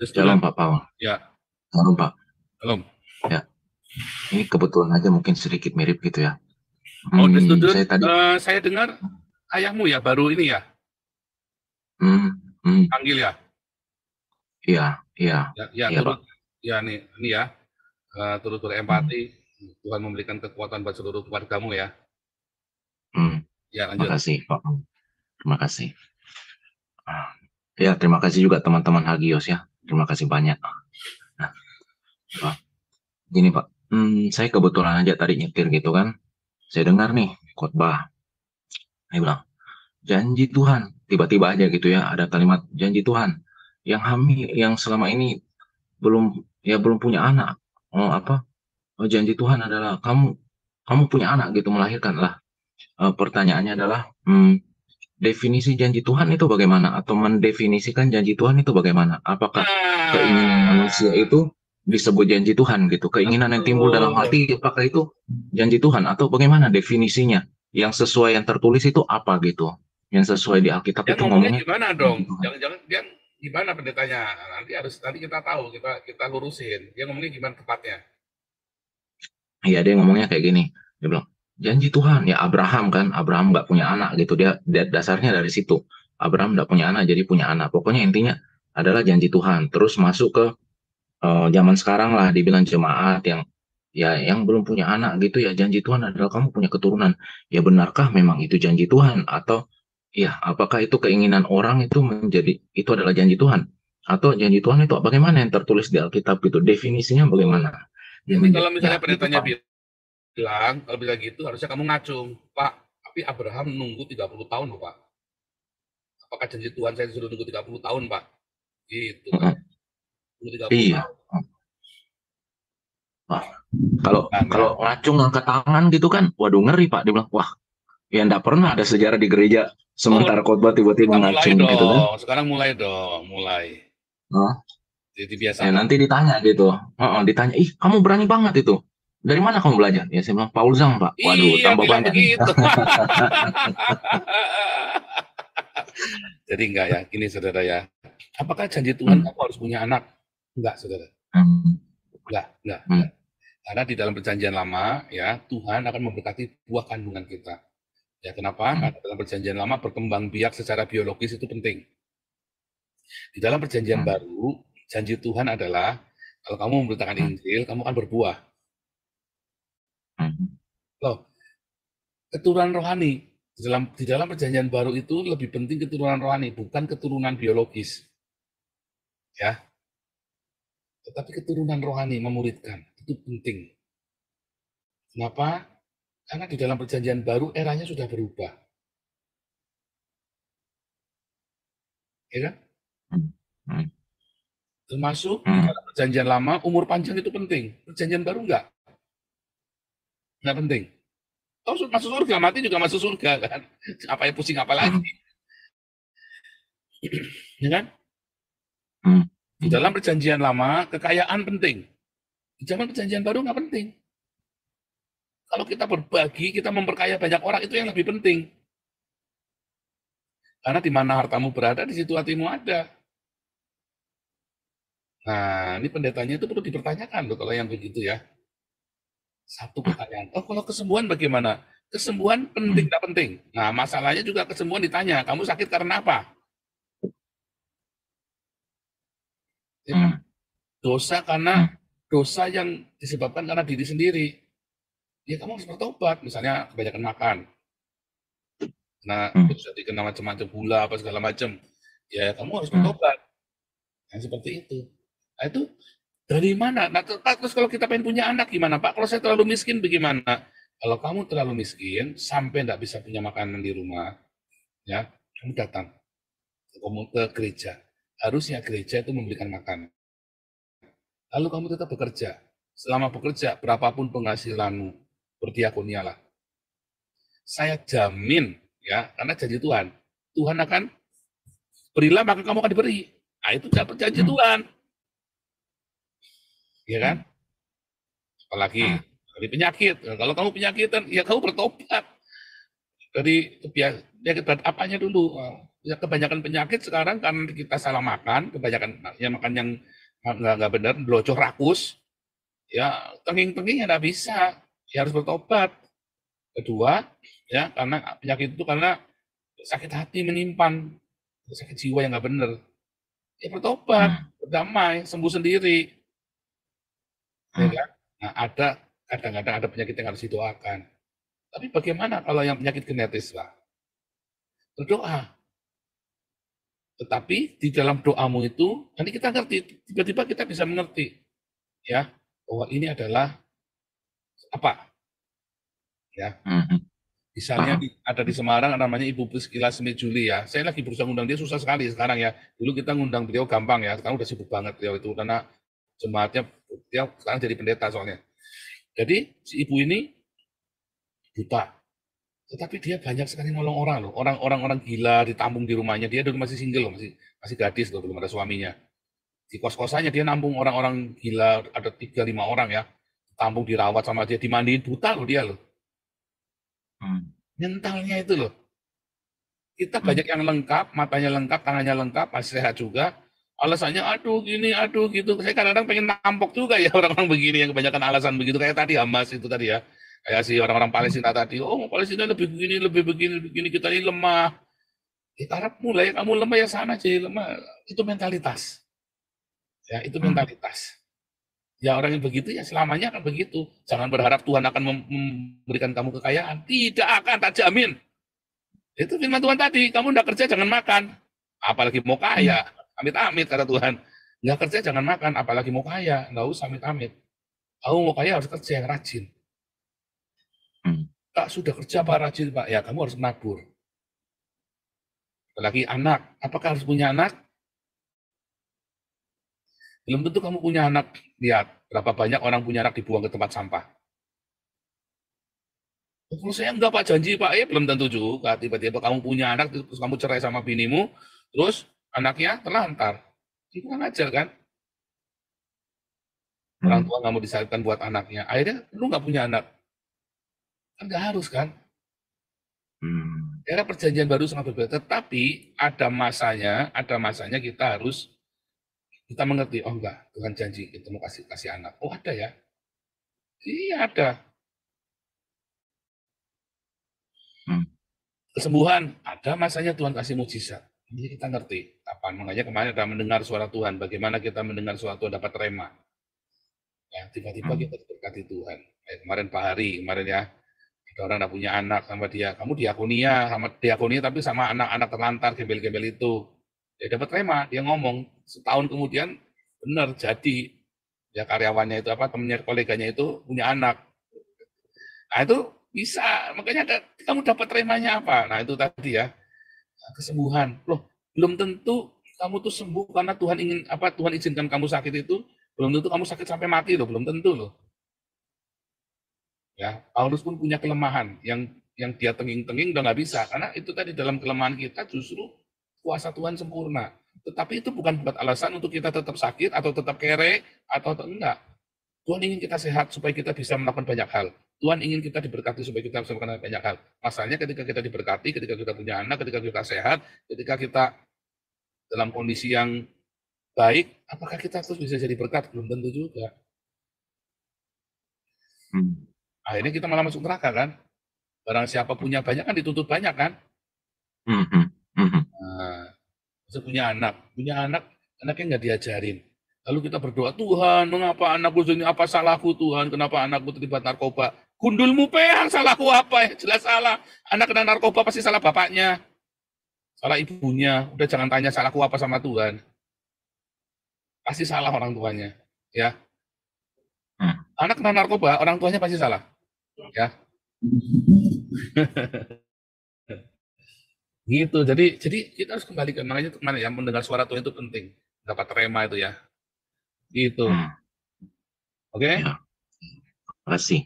Shalom Student, Pak Paul. ya, Shalom Pak. belum. Ya, ini kebetulan aja mungkin sedikit mirip gitu ya. Oh, the student, Saya tadi, saya dengar ayahmu ya baru ini ya, hmm, hmm, panggil ya, iya, iya, ya iya Pak. turut, ya nih ya, turut Hmm, berempati. Tuhan memberikan kekuatan buat seluruh keluargamu ya. hmm, Ya terima lanjut. kasih Pak. Terima kasih. Ya, terima kasih juga teman-teman Hagios ya. Terima kasih banyak. Nah, Pak, gini Pak. Saya kebetulan aja tadi nyetir gitu kan. Saya dengar nih khotbah. Saya bilang, janji Tuhan. Tiba-tiba aja gitu ya, ada kalimat janji Tuhan. Yang hamil, yang selama ini belum punya anak. Oh, apa? Oh, janji Tuhan adalah kamu punya anak gitu melahirkan lah. Pertanyaannya adalah definisi janji Tuhan itu bagaimana atau mendefinisikan janji Tuhan itu bagaimana? Apakah keinginan manusia Nah, itu disebut janji Tuhan gitu? Keinginan yang timbul dalam betul. hati apakah itu janji Tuhan atau bagaimana definisinya? Yang sesuai yang tertulis itu apa gitu? Yang sesuai di Alkitab Dia itu ngomongnya ngomongnya gimana dong? janji Tuhan. Jangan-jangan dia gimana pendetanya? Nanti kita tahu, kita lurusin. Dia ngomongnya gimana tepatnya? Iya dia ngomongnya kayak gini. Dia bilang, janji Tuhan. Ya Abraham kan. Abraham nggak punya anak gitu. Dia dasarnya dari situ. Abraham nggak punya anak jadi punya anak. Pokoknya intinya adalah janji Tuhan. Terus masuk ke zaman sekarang lah dibilang jemaat yang ya yang belum punya anak gitu ya janji Tuhan adalah kamu punya keturunan. Ya benarkah memang itu janji Tuhan atau ya apakah itu keinginan orang itu menjadi itu adalah janji Tuhan atau janji Tuhan itu bagaimana yang tertulis di Alkitab itu definisinya Betul. bagaimana? Jadi kalau Ya misalnya gitu pendetanya Pak. bilang, kalau bisa gitu harusnya kamu ngacung. Pak, tapi Abraham nunggu 30 tahun loh, Pak. Apakah janji Tuhan saya disuruh nunggu 30 tahun, Pak? Gitu kan. Heeh. Nunggu 30 Iya. tahun. Wah, kalau Kan kalau ya. ngacung angkat tangan gitu kan, waduh ngeri Pak. Dia bilang, wah, ya enggak pernah ada sejarah di gereja Oh, sementara khotbah tiba-tiba kita mulai ngacung gitu kan. dong. Sekarang mulai dong, mulai. Nah, Jadi ya biasakan. nanti ditanya gitu. Heeh, ditanya, ih kamu berani banget itu. Dari mana kamu belajar? Ya saya bilang, Paul Zhang Pak. Waduh, Iya, tambah bilang banyak nih. begitu. Jadi enggak ya, gini saudara ya. Apakah janji Tuhan Hmm, kamu harus punya anak? Enggak, saudara. hmm, Enggak. hmm, Karena di dalam perjanjian lama, ya, Tuhan akan memberkati buah kandungan kita. Ya, kenapa? hmm, Karena dalam perjanjian lama berkembang biak secara biologis itu penting. Di dalam perjanjian hmm, baru, janji Tuhan adalah kalau kamu memberitakan hmm, Injil, kamu akan berbuah. hmm, Loh, keturunan rohani. Di dalam perjanjian baru itu lebih penting keturunan rohani, bukan keturunan biologis. Ya, tetapi keturunan rohani memuridkan. Itu penting. Kenapa? Karena di dalam perjanjian baru eranya sudah berubah. Ya kan? hmm, hmm, Termasuk di hmm, dalam perjanjian lama, umur panjang itu penting. Perjanjian baru enggak. Enggak penting. Oh, masuk surga, mati juga masuk surga kan. Apa yang pusing apa lagi, hmm, ya kan? hmm, Di dalam perjanjian lama, kekayaan penting. Di zaman perjanjian baru nggak penting. Kalau kita berbagi, kita memperkaya banyak orang, itu yang lebih penting. Karena di mana hartamu berada, di situ hatimu ada. Nah, ini pendetanya itu perlu dipertanyakan loh kalau yang begitu ya. Satu pertanyaan. Oh, kalau kesembuhan bagaimana? Kesembuhan penting, hmm, tidak penting. Nah, masalahnya juga kesembuhan ditanya, kamu sakit karena apa? Ya kan? hmm, Dosa karena hmm, dosa yang disebabkan karena diri sendiri. Ya kamu harus bertobat, misalnya kebanyakan makan. Nah, hmm, terus jadi kena macam-macam gula apa segala macam. Ya kamu harus hmm, bertobat. Yang seperti itu. Nah, itu dari mana? Nah, terus kalau kita pengen punya anak gimana, Pak? Kalau saya terlalu miskin bagaimana? Kalau kamu terlalu miskin sampai tidak bisa punya makanan di rumah, ya, kamu datang ke gereja. Harusnya gereja itu memberikan makanan. Lalu kamu tetap bekerja. Selama bekerja, berapapun penghasilanmu, berdiakonialah. Saya jamin, ya, karena janji Tuhan. Tuhan akan berilah maka kamu akan diberi. Nah, itu janji hmm, Tuhan, ya kan? hmm, Apalagi hmm, dari penyakit. Nah, kalau kamu penyakitan, ya kamu bertobat dari penyakit berat apanya dulu. Ya, kebanyakan penyakit sekarang karena kita salah makan, kebanyakan ya makan yang nggak benar, blocor rakus, ya tenging-tenging ya nggak bisa, ya harus bertobat. Kedua, ya karena penyakit itu karena sakit hati menyimpan, sakit jiwa yang nggak benar. Ya bertobat, Hmm. berdamai, sembuh sendiri, ya Hmm. kan? Nah, ada kadang-kadang ada penyakit yang harus didoakan. Tapi bagaimana kalau yang penyakit genetis, Pak? Berdoa. Tetapi di dalam doamu itu, nanti kita ngerti, tiba-tiba kita bisa mengerti, ya, bahwa ini adalah apa, ya. Hmm. Misalnya Paham. ada di Semarang namanya Ibu Priscilla Semijuli ya. Saya lagi berusaha ngundang dia susah sekali sekarang ya. Dulu kita ngundang beliau gampang ya, sekarang udah sibuk banget beliau itu karena jemaatnya dia sekarang jadi pendeta soalnya. Jadi si ibu ini buta, tetapi dia banyak sekali nolong orang loh. Orang-orang gila ditampung di rumahnya. Dia dulu masih single loh, masih gadis loh, belum ada suaminya. Di kos-kosannya dia nampung orang-orang gila, ada 3-5 orang ya. Tampung dirawat sama dia, dimandiin, buta loh dia loh. Hmm. Mentalnya itu loh. Kita Hmm. banyak yang lengkap, matanya lengkap, tangannya lengkap, masih sehat juga. Alasannya aduh gini, aduh gitu. Saya kadang-kadang pengen nampok juga ya orang-orang begini yang kebanyakan alasan begitu. Kayak tadi Hamas itu tadi ya. Kayak si orang-orang Palestina tadi. Oh Palestina lebih begini, lebih begini, begini. Kita ini lemah. Ya, karena mulai kamu lemah ya sana jadi lemah. Itu mentalitas. Ya, itu Hmm. mentalitas. Ya orang yang begitu ya selamanya akan begitu. Jangan berharap Tuhan akan memberikan kamu kekayaan. Tidak akan, tak jamin. Itu firman Tuhan tadi, kamu tidak kerja jangan makan. Apalagi mau Hmm. kaya. Amit-amit kata Tuhan. Nggak kerja jangan makan, apalagi mau kaya. Nggak usah amit-amit. Kamu mau kaya harus kerja yang rajin. Hmm. Kak sudah kerja Pak rajin Pak, ya kamu harus menabur. Apalagi anak, apakah harus punya anak? Belum tentu kamu punya anak. Lihat, berapa banyak orang punya anak dibuang ke tempat sampah. Kalau saya enggak Pak, janji Pak, ya belum tentu juga. Tiba-tiba kamu punya anak, terus kamu cerai sama binimu, terus anaknya terlantar. Itu kan ajar kan? Orang Hmm. tua nggak mau disalibkan buat anaknya. Akhirnya lu nggak punya anak. Kan nggak harus kan? Hmm. Era perjanjian baru sangat berbeda. Tetapi ada masanya kita harus kita mengerti. Oh enggak, Tuhan janji kita mau kasih kasih anak. Oh ada ya? Iya ada. Hmm. Kesembuhan ada masanya Tuhan kasih mujizat. Ini kita ngerti. Kapan? Makanya kemarin ada mendengar suara Tuhan. Bagaimana kita mendengar suara Tuhan dapat rema. Ya, tiba-tiba Hmm. kita diberkati Tuhan. Kayak kemarin Pak Hari, kemarin ya, ada orang yang punya anak sama dia. Kamu diakonia tapi sama anak-anak terlantar gembel-gembel itu. Dia dapat rema, dia ngomong setahun kemudian benar jadi ya karyawannya itu apa temennya koleganya itu punya anak. Nah itu bisa, makanya kamu dapat remanya apa? Nah itu tadi ya kesembuhan. Loh belum tentu kamu tuh sembuh karena Tuhan ingin apa Tuhan izinkan kamu sakit itu belum tentu kamu sakit sampai mati loh, belum tentu loh. Ya, Paulus pun punya kelemahan yang dia tenging-tenging udah nggak bisa karena itu tadi dalam kelemahan kita justru kuasa Tuhan sempurna. Tetapi itu bukan buat alasan untuk kita tetap sakit atau tetap kere atau enggak. Tuhan ingin kita sehat supaya kita bisa melakukan banyak hal. Tuhan ingin kita diberkati supaya kita bisa melakukan banyak hal. Masalahnya ketika kita diberkati, ketika kita punya anak, ketika kita sehat, ketika kita dalam kondisi yang baik, apakah kita terus bisa jadi berkat? Belum tentu juga. Hmm. Akhirnya kita malah masuk neraka kan? Barang siapa punya banyak kan dituntut banyak kan? Hmm. Hmm. Hmm. Nah, punya anak, anaknya nggak diajarin. Lalu kita berdoa, Tuhan, mengapa anakku ini apa salahku Tuhan? Kenapa anakku terlibat narkoba? Gundulmu peang, salahku apa? Ya, jelas salah. Anak kena narkoba pasti salah bapaknya, salah ibunya. Udah jangan tanya salahku apa sama Tuhan. Pasti salah orang tuanya. Ya, Hmm. anak kena narkoba, orang tuanya pasti salah. Ya, gitu. Jadi kita harus kembali ke makanya kemana ya mendengar suara Tuhan itu penting. Dapat rema itu ya. Gitu. Hmm. Oke? Ya, terima kasih.